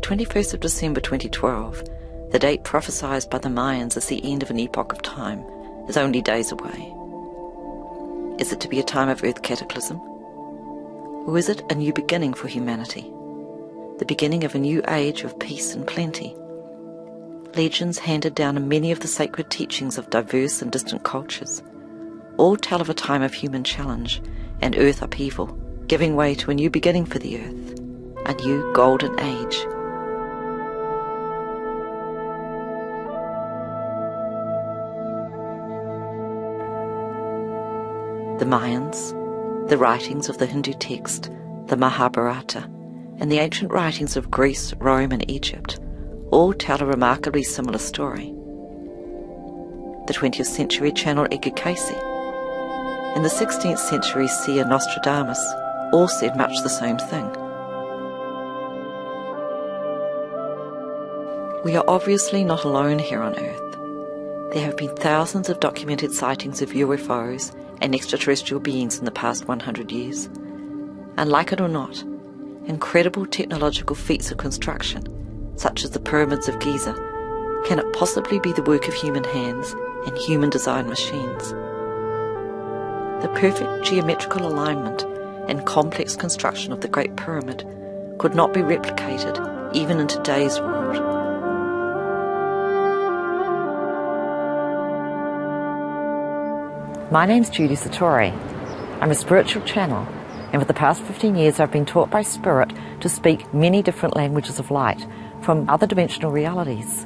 21st of December 2012, the date prophesied by the Mayans as the end of an epoch of time, is only days away. Is it to be a time of earth cataclysm? Or is it a new beginning for humanity? The beginning of a new age of peace and plenty? Legends handed down in many of the sacred teachings of diverse and distant cultures all tell of a time of human challenge and earth upheaval, giving way to a new beginning for the earth, a new golden age. The Mayans, the writings of the Hindu text, the Mahabharata, and the ancient writings of Greece, Rome, and Egypt all tell a remarkably similar story. The 20th century channel Ekukasi and the 16th century seer Nostradamus all said much the same thing. We are obviously not alone here on Earth. There have been thousands of documented sightings of UFOs and extraterrestrial beings in the past 100 years. And like it or not, incredible technological feats of construction, such as the pyramids of Giza, cannot possibly be the work of human hands and human-designed machines. The perfect geometrical alignment and complex construction of the Great Pyramid could not be replicated even in today's world. My name's Judy Satori. I'm a spiritual channel, and for the past 15 years I've been taught by Spirit to speak many different languages of light from other dimensional realities.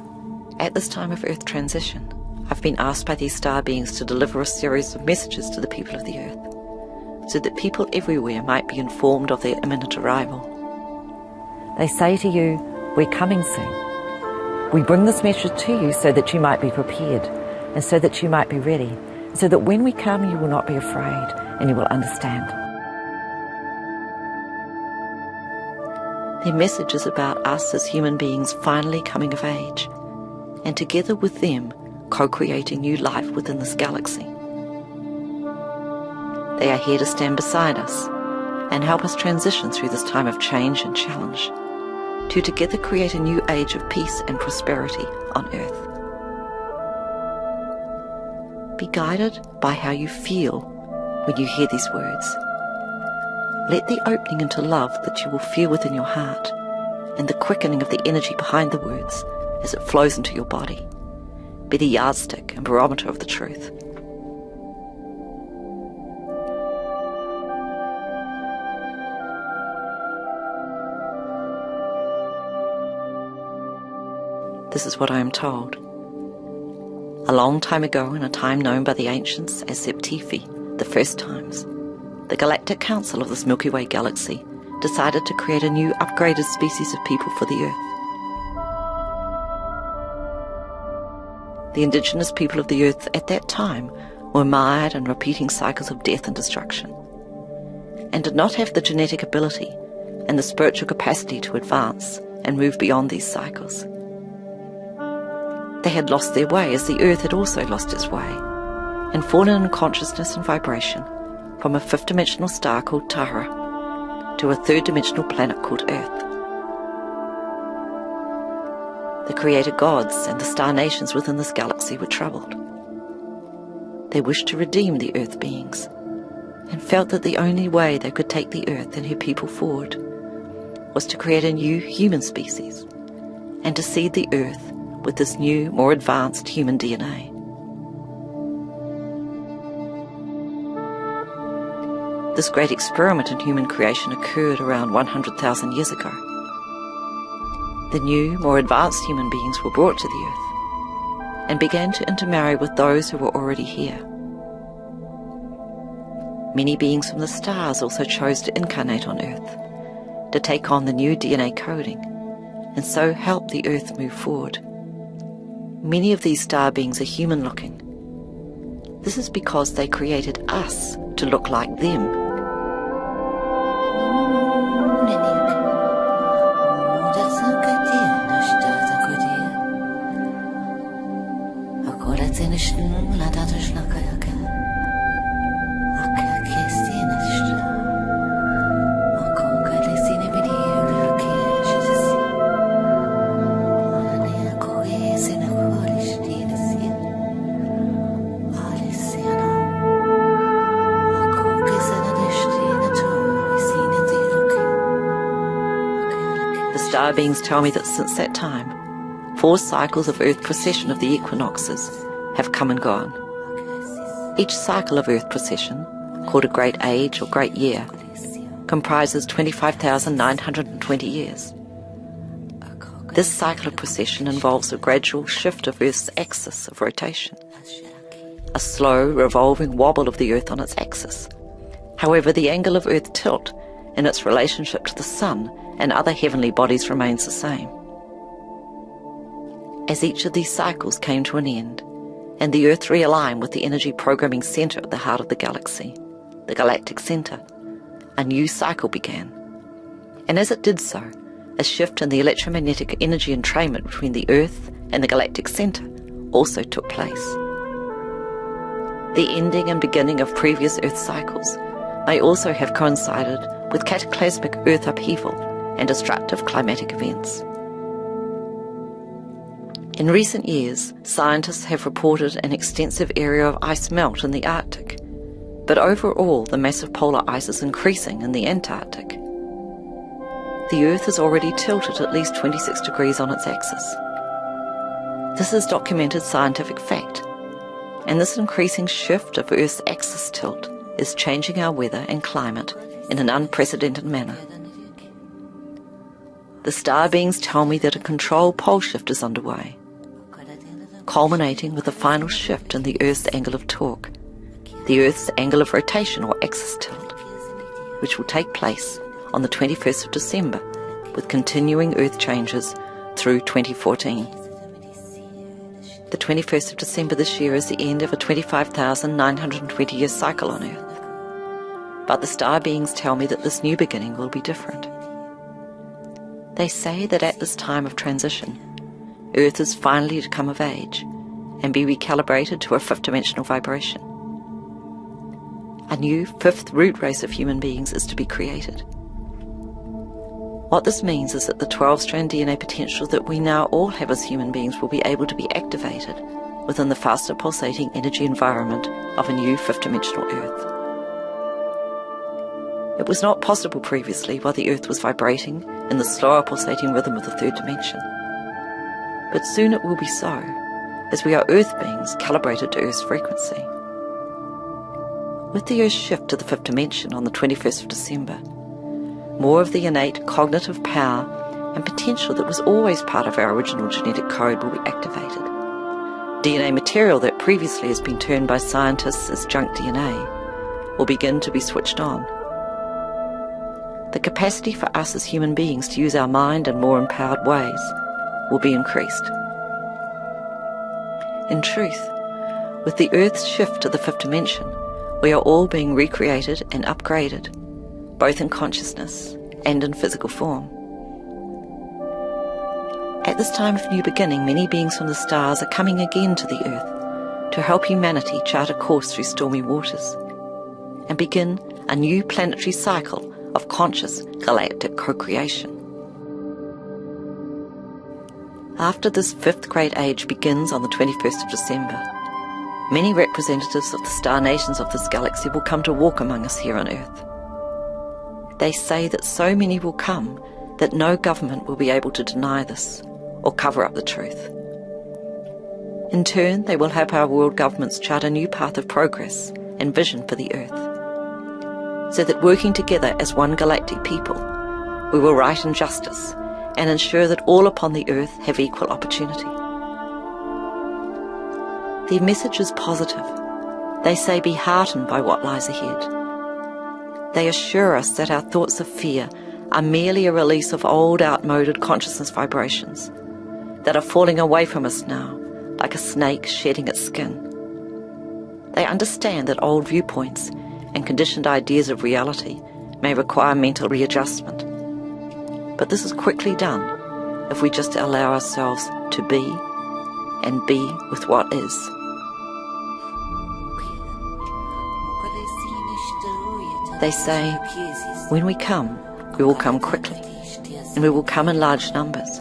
At this time of Earth transition, I've been asked by these star beings to deliver a series of messages to the people of the Earth, so that people everywhere might be informed of their imminent arrival. They say to you, "We're coming soon." We bring this message to you so that you might be prepared, and so that you might be ready, so that when we come you will not be afraid, and you will understand. Their message is about us as human beings finally coming of age, and together with them, co-creating new life within this galaxy. They are here to stand beside us and help us transition through this time of change and challenge, to together create a new age of peace and prosperity on Earth. Be guided by how you feel when you hear these words. Let the opening into love that you will feel within your heart and the quickening of the energy behind the words as it flows into your body be the yardstick and barometer of the truth. This is what I am told. A long time ago, in a time known by the ancients as Septifi, the first times, the Galactic Council of this Milky Way galaxy decided to create a new upgraded species of people for the Earth. The indigenous people of the Earth at that time were mired in repeating cycles of death and destruction, and did not have the genetic ability and the spiritual capacity to advance and move beyond these cycles. They had lost their way as the Earth had also lost its way, and fallen in consciousness and vibration from a fifth-dimensional star called Tara to a third-dimensional planet called Earth. The creator gods and the star nations within this galaxy were troubled. They wished to redeem the Earth beings, and felt that the only way they could take the Earth and her people forward was to create a new human species, and to seed the Earth with this new, more advanced human DNA. This great experiment in human creation occurred around 100,000 years ago. The new, more advanced human beings were brought to the Earth and began to intermarry with those who were already here. Many beings from the stars also chose to incarnate on Earth, to take on the new DNA coding, and so help the Earth move forward. Many of these star beings are human-looking. This is because they created us to look like them. The star beings tell me that since that time, 4 cycles of Earth precession of the equinoxes have come and gone. Each cycle of Earth precession, called a great age or great year, comprises 25,920 years. This cycle of precession involves a gradual shift of Earth's axis of rotation, a slow revolving wobble of the Earth on its axis. However, the angle of Earth tilt in its relationship to the Sun and other heavenly bodies remains the same. As each of these cycles came to an end, and the Earth realigned with the energy programming centre at the heart of the galaxy, the galactic centre, a new cycle began. And as it did so, a shift in the electromagnetic energy entrainment between the Earth and the galactic centre also took place. The ending and beginning of previous Earth cycles may also have coincided with cataclysmic Earth upheaval and destructive climatic events. In recent years, scientists have reported an extensive area of ice melt in the Arctic, but overall the massive polar ice is increasing in the Antarctic. The Earth has already tilted at least 26 degrees on its axis. This is documented scientific fact, and this increasing shift of Earth's axis tilt is changing our weather and climate in an unprecedented manner. The star beings tell me that a controlled pole shift is underway, culminating with a final shift in the Earth's angle of torque, the Earth's angle of rotation or axis tilt, which will take place on the 21st of December, with continuing Earth changes through 2014. The 21st of December this year is the end of a 25,920-year cycle on Earth. But the star beings tell me that this new beginning will be different. They say that at this time of transition, Earth is finally to come of age and be recalibrated to a 5th dimensional vibration. A new 5th root race of human beings is to be created. What this means is that the 12-strand DNA potential that we now all have as human beings will be able to be activated within the faster pulsating energy environment of a new 5th dimensional Earth. It was not possible previously while the Earth was vibrating in the slower pulsating rhythm of the 3rd dimension. But soon it will be so, as we are Earth beings calibrated to Earth's frequency. With the Earth's shift to the 5th dimension on the 21st of December, more of the innate cognitive power and potential that was always part of our original genetic code will be activated. DNA material that previously has been termed by scientists as junk DNA will begin to be switched on. The capacity for us as human beings to use our mind in more empowered ways will be increased. In truth, with the Earth's shift to the 5th dimension, we are all being recreated and upgraded, both in consciousness and in physical form. At this time of new beginning, many beings from the stars are coming again to the Earth to help humanity chart a course through stormy waters and begin a new planetary cycle of conscious galactic co-creation. After this 5th great age begins on the 21st of December, many representatives of the star nations of this galaxy will come to walk among us here on Earth. They say that so many will come that no government will be able to deny this or cover up the truth. In turn, they will help our world governments chart a new path of progress and vision for the Earth, so that working together as one galactic people, we will right injustice and ensure that all upon the Earth have equal opportunity. Their message is positive. They say, be heartened by what lies ahead. They assure us that our thoughts of fear are merely a release of old, outmoded consciousness vibrations that are falling away from us now, like a snake shedding its skin. They understand that old viewpoints and conditioned ideas of reality may require mental readjustment. But this is quickly done if we just allow ourselves to be and be with what is. They say, when we come, we will come quickly, and we will come in large numbers.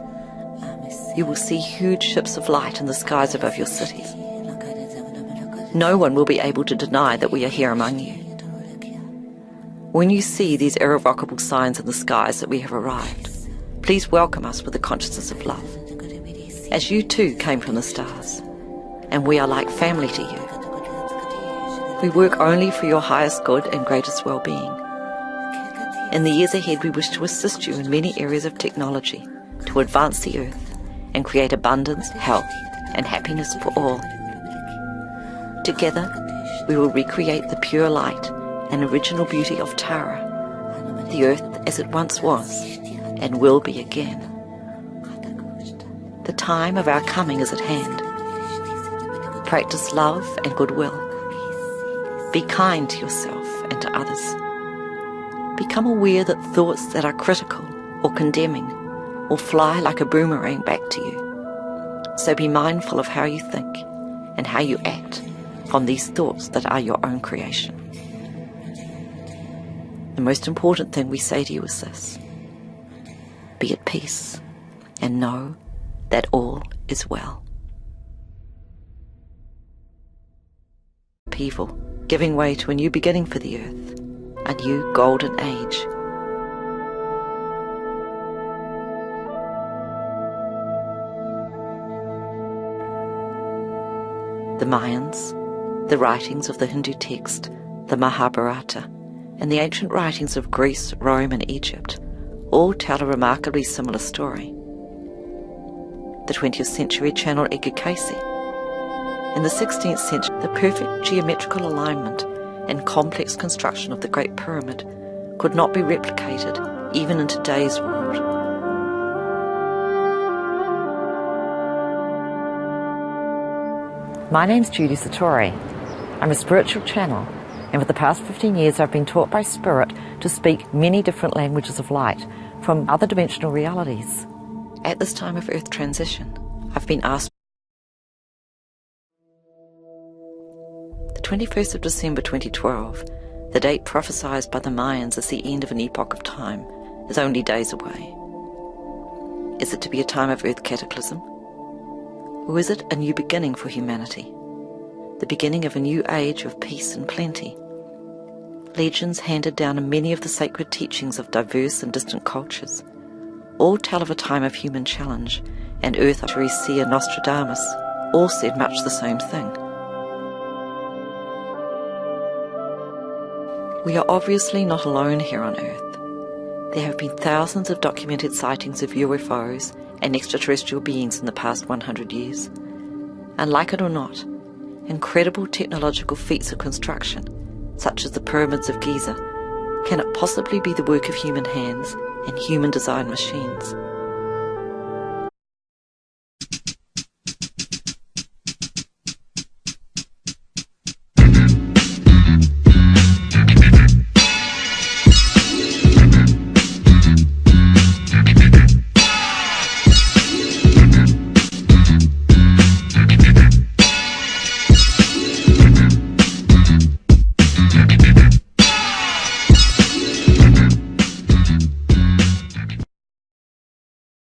You will see huge ships of light in the skies above your cities. No one will be able to deny that we are here among you. When you see these irrevocable signs in the skies that we have arrived, please welcome us with the consciousness of love, as you too came from the stars, and we are like family to you. We work only for your highest good and greatest well-being. In the years ahead, we wish to assist you in many areas of technology to advance the earth and create abundance, health, and happiness for all. Together, we will recreate the pure light and original beauty of Tara, the earth as it once was and will be again. The time of our coming is at hand. Practice love and goodwill. Be kind to yourself and to others. Become aware that thoughts that are critical or condemning will fly like a boomerang back to you. So be mindful of how you think and how you act from these thoughts that are your own creation. The most important thing we say to you is this: be at peace and know that all is well. Upheaval, giving way to a new beginning for the earth, a new golden age. The Mayans, the writings of the Hindu text, the Mahabharata, and the ancient writings of Greece, Rome, and Egypt all tell a remarkably similar story. The 20th century channeled Ekukasi. In the 16th century, the perfect geometrical alignment and complex construction of the Great Pyramid could not be replicated even in today's world. My name's Judy Satori. I'm a spiritual channel, and for the past 15 years I've been taught by Spirit to speak many different languages of light from other dimensional realities. At this time of Earth transition, I've been asked. The 21st of December 2012, the date prophesied by the Mayans as the end of an epoch of time, is only days away. Is it to be a time of Earth cataclysm? Or is it a new beginning for humanity? The beginning of a new age of peace and plenty. Legends handed down in many of the sacred teachings of diverse and distant cultures all tell of a time of human challenge, and Earth seer Nostradamus all said much the same thing. We are obviously not alone here on Earth. There have been thousands of documented sightings of UFOs and extraterrestrial beings in the past 100 years. And like it or not, incredible technological feats of construction, such as the pyramids of Giza, cannot possibly be the work of human hands and human-designed machines.